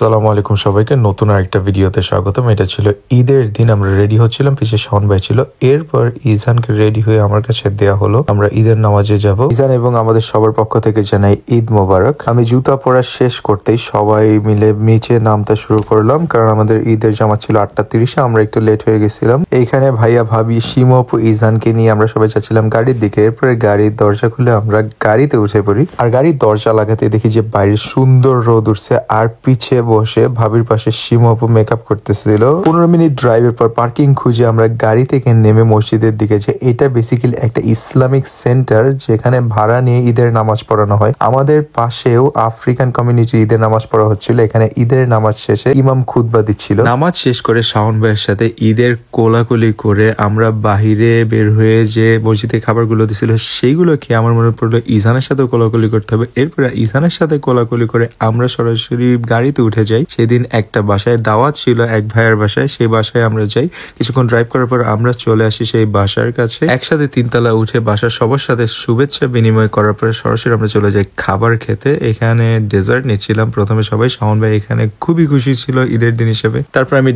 আসসালামু আলাইকুম সবাইকে নতুন আরেকটা ভিডিওতে স্বাগতম। এটা ছিল ঈদের দিন, আমরা রেডি হচ্ছিলাম, পিছিয়ে শাওন ভাই ছিল। এরপর ইজানকে রেডি হয়ে আমার কাছে দেয়া হলো আমরা ঈদের নামাজে যাব। ইজান এবং আমাদের সবার পক্ষ থেকে জানাই ঈদ মোবারক। আমি জুতা পরা শেষ করতেই সবাই মিলে নিচে নামতে শুরু করলাম, কারণ আমাদের ঈদের জামাত ছিল 8:30-এ, আমরা একটু লেট হয়ে গেছিলাম। এইখানে ভাইয়া ভাবি শিমু আপু ইজানকে নিয়ে আমরা সবাই যাচ্ছিলাম গাড়ির দিকে। এরপরে গাড়ির দরজা খুলে আমরা গাড়িতে উঠে পড়ি, আর গাড়ির দরজা লাগাতে দেখি যে বাইরে সুন্দর রোদ উঠছে, আর পিছে বসে ভাবির পাশে শিমু আপু মেকআপ করতেছিল। 15 মিনিট ড্রাইভের পর পার্কিং খুঁজে আমরা গাড়ি থেকে নেমে মসজিদের দিকে যাই। এটা বেসিক্যালি একটা ইসলামিক সেন্টার, যেখানে ভাড়া নিয়ে ঈদের নামাজ পড়ানো হয়। আমাদের পাশেও আফ্রিকান কমিউনিটি ঈদের নামাজ পড়া হচ্ছিল। এখানে ঈদের নামাজ শেষে ইমাম খুতবা দিচ্ছিল। নামাজ শেষ করে শাওন ভাইয়ের সাথে ঈদের কোলাকুলি করে আমরা বাহিরে বের হয়ে যে মসজিদে খাবারগুলো দিছিল সেইগুলো খেয়ে আমার মনে পড়লো ইজানের সাথে কোলাকুলি করতে হবে। এরপরে ইজানের সাথে কোলাকুলি করে আমরা সরাসরি গাড়িতে উঠে যাই। সেদিন একটা বাসায় দাওয়াত ছিল এক ভাইয়ের বাসায়, সেই বাসায় আমরা যাই। কিছুক্ষণ ড্রাইভ করার পর আমরা চলে আসি সেই বাসার কাছে। একসাথে 3 তলা উঠে বাসার সবার সাথে শুভেচ্ছা বিনিময় করার পরে সরাসরি আমরা চলে যাই খাবার খেতে। এখানে ডেজার্ট নিচ্ছিলাম প্রথমে সবাই। শাওন ভাই এখানে খুবই খুশি ছিল ঈদের দিন হিসেবে। তারপর আমি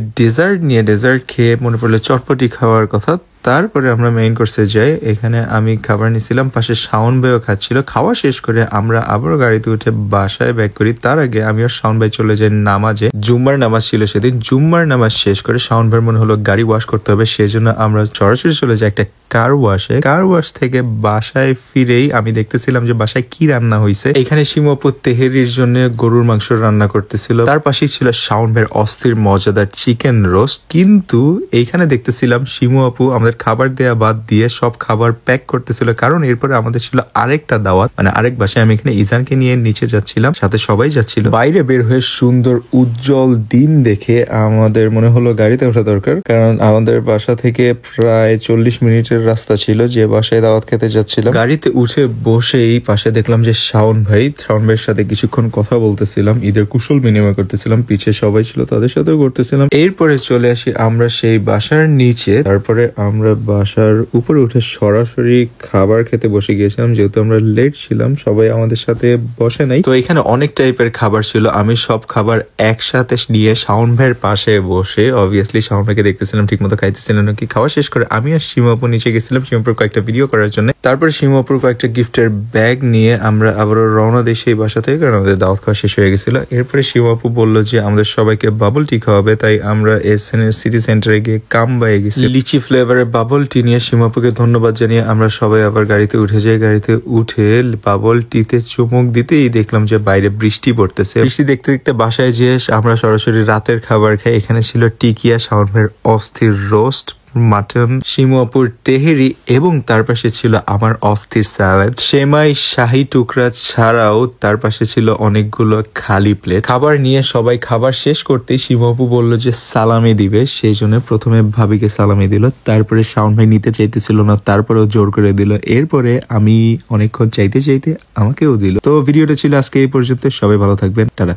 ডেজার্ট খেয়ে মনে পড়লো চটপটি খাওয়ার কথা। তারপরে আমরা মেইন কোর্সে যাই। এখানে আমি খাবার নিছিলাম, পাশে শাওন ভাইও খাচ্ছিল। খাওয়া শেষ করে আমরা আবারও গাড়িতে উঠে বাসায় ব্যাক করি। তার আগে আমি আর শাওন ভাই চলে যাই নামাজে। জুম্মার নামাজ ছিল সেদিন। জুম্মার নামাজ শেষ করে শাওন ভাইয়ের মনে হলো গাড়ি ওয়াশ করতে হবে, সেজন্য আমরা সরাসরি চলে যাই একটা কার ওয়াশে। কার ওয়াশ থেকে বাসায় ফিরেই আমি দেখতেছিলাম যে বাসায় কি রান্না হয়েছে। এখানে শিমু আপু তেহেরির জন্য গরুর মাংস রান্না করতেছিল। তার পাশেই ছিল শাওন ভাইয়ের অস্থির মজাদার চিকেন রোস্ট। কিন্তু এইখানে দেখতেছিলাম শিমু আপু আমাদের খাবার দেয়া বাদ দিয়ে সব খাবার প্যাক করতেছিল, কারণ এরপরে আমাদের ছিল আরেকটা দাওয়াত, মানে আরেক বাসায়। আমি এখানে ইজানকে নিয়ে নিচে যাচ্ছিলাম, সাথে সবাই যাচ্ছিল। বাইরে বের হয়ে সুন্দর উজ্জ্বল দিন দেখে আমাদের মনে হলো গাড়িতে ওঠা দরকার, কারণ আমাদের বাসা থেকে প্রায় 40 মিনিটের রাস্তা ছিল যে বাসায় দাওয়াত খেতে যাচ্ছিলাম। গাড়িতে উঠে বসেই পাশে দেখলাম যে শাওন ভাইয়ের সাথে কিছুক্ষণ কথা বলতেছিলাম, ঈদের কুশল বিনিময় করতেছিলাম। পিছে সবাই ছিল, তাদের সাথেও করতেছিলাম। এরপরে চলে আসি আমরা সেই বাসার নিচে। তারপরে আমরা বাসার উপরে উঠে সরাসরি খাবার খেতে বসে গিয়েছিলাম, যেহেতু আমরা লেট ছিলাম, সবাই আমাদের সাথে বসে নাই। তো এখানে অনেক টাইপের খাবার ছিল। আমি সব খাবার একসাথে নিয়ে শাওন ভাইয়ের পাশে বসে, অবভিয়াসলি শাওন ভাইকে দেখতেছিলাম ঠিক মতো খাইতেছিলেন নাকি। খাওয়া শেষ করে আমি আর শিমু আপু নিচে গেছিলাম শিমু আপুর কয়েকটা ভিডিও করার জন্য। তারপর শিমু আপুর কয়েকটা গিফটের ব্যাগ নিয়ে আমরা আবারও রওনা দিই সেই বাসা থেকে, কারণ আমাদের দাওয়াত খাওয়া শেষ হয়ে গেছিল। এরপরে শিমু আপু বললো যে আমাদের সবাইকে বাবল টি খাওয়াবে, তাই আমরা এসএনএর সিটি সেন্টারে গিয়ে কামবাই গেছি। লিচি ফ্লেভারের বাবল টি নিয়ে শিমু আপুকে ধন্যবাদ জানিয়ে আমরা সবাই আবার গাড়িতে উঠে যাই। গাড়িতে উঠে বাবল টিতে চুমুক দিতেই দেখলাম যে বাইরে বৃষ্টি পড়তেছে। বৃষ্টি দেখতে দেখতে বাসায় যেয়ে আমরা সরাসরি রাতের খাবার খাই। এখানে ছিল টিকিয়া, শাওন ভাইয়ের অস্থির রোস্ট, মাটন, শিমু আপুর তেহেরি, এবং তার পাশে ছিল আমার অস্থির স্যালাড, সেমাই, শাহি টুকরা ছাড়াও তার পাশে ছিল অনেকগুলো খালি প্লেট। খাবার নিয়ে সবাই খাবার শেষ করতেই শিমু আপু বললো যে সালামি দিবে, সেই জন্য প্রথমে ভাবিকে সালামি দিল। তারপরে শাওন ভাই নিতে চাইতেছিল না, তারপরেও জোর করে দিল। এরপরে আমি অনেকক্ষণ চাইতে আমাকেও দিল। তো ভিডিওটা ছিল আজকে এই পর্যন্ত। সবাই ভালো থাকবেন, টাটা।